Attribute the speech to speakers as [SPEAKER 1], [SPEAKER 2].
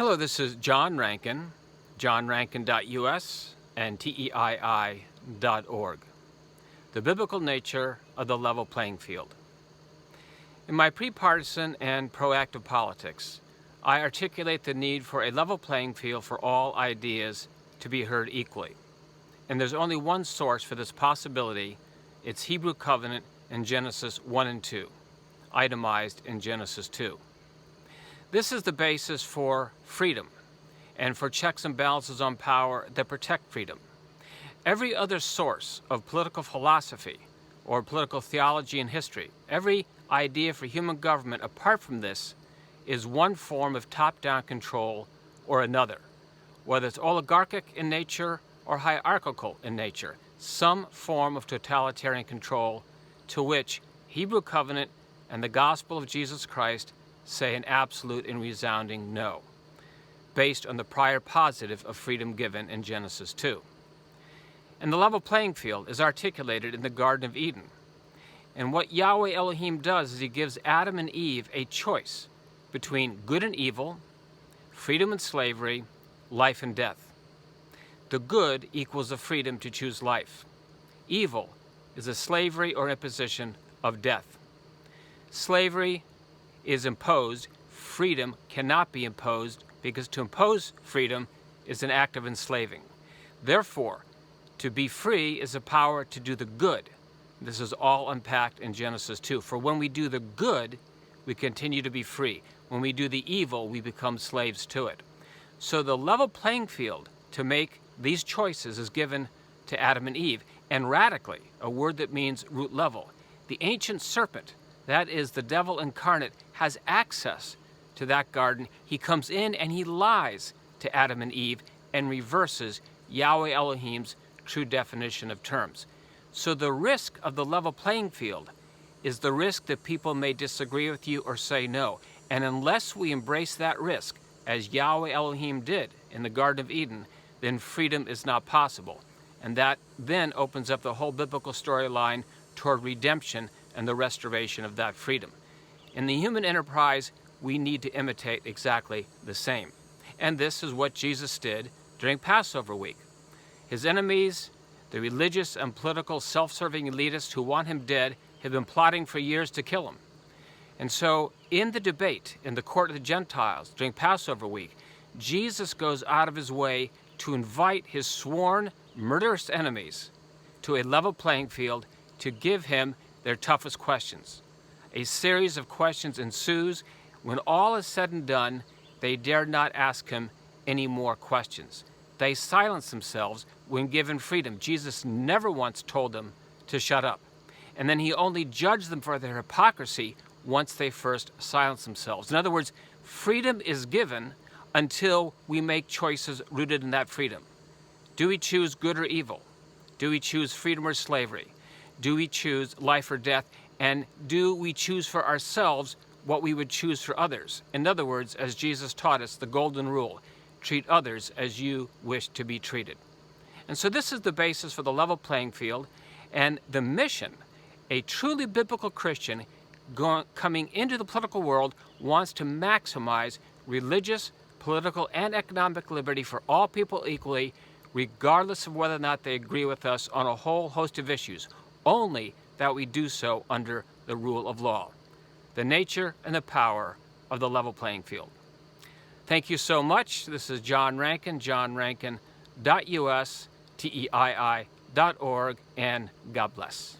[SPEAKER 1] Hello, this is John Rankin, johnrankin.us and teii.org. The biblical nature of the level playing field. In my pre-partisan and proactive politics, I articulate the need for a level playing field for all ideas to be heard equally. And there's only one source for this possibility. It's Hebrew covenant in Genesis 1 and 2, itemized in Genesis 2. This is the basis for freedom and for checks and balances on power that protect freedom. Every other source of political philosophy or political theology and history, every idea for human government apart from this is one form of top-down control or another, whether it's oligarchic in nature or hierarchical in nature, some form of totalitarian control to which Hebrew covenant and the gospel of Jesus Christ say an absolute and resounding no, based on the prior positive of freedom given in Genesis 2. And the level playing field is articulated in the Garden of Eden. And what Yahweh Elohim does is he gives Adam and Eve a choice between good and evil, freedom and slavery, life and death. The good equals the freedom to choose life. Evil is a slavery or imposition of death. Slavery is imposed. Freedom cannot be imposed because to impose freedom is an act of enslaving. Therefore, to be free is a power to do the good. This is all unpacked in Genesis 2. For when we do the good, we continue to be free. When we do the evil, we become slaves to it. So the level playing field to make these choices is given to Adam and Eve. And radically, a word that means root level. The ancient serpent, that is the devil incarnate, has access to that garden. He comes in and he lies to Adam and Eve and reverses Yahweh Elohim's true definition of terms. So the risk of the level playing field is the risk that people may disagree with you or say no. And unless we embrace that risk, as Yahweh Elohim did in the Garden of Eden, then freedom is not possible. And that then opens up the whole biblical storyline toward redemption and the restoration of that freedom. In the human enterprise, we need to imitate exactly the same. And this is what Jesus did during Passover week. His enemies, the religious and political self-serving elitists who want him dead, have been plotting for years to kill him. And so in the debate in the court of the Gentiles during Passover week, Jesus goes out of his way to invite his sworn murderous enemies to a level playing field to give him their toughest questions. A series of questions ensues. When all is said and done, they dare not ask him any more questions. They silence themselves when given freedom. Jesus never once told them to shut up. And then he only judged them for their hypocrisy once they first silenced themselves. In other words, freedom is given until we make choices rooted in that freedom. Do we choose good or evil? Do we choose freedom or slavery? Do we choose life or death? And do we choose for ourselves what we would choose for others? In other words, as Jesus taught us, the golden rule, treat others as you wish to be treated. And so this is the basis for the level playing field and the mission. A truly biblical Christian coming into the political world wants to maximize religious, political, and economic liberty for all people equally, regardless of whether or not they agree with us on a whole host of issues, only that we do so under the rule of law, the nature and the power of the level playing field. Thank you so much. This is John Rankin, johnrankin.us, teii.org, and God bless.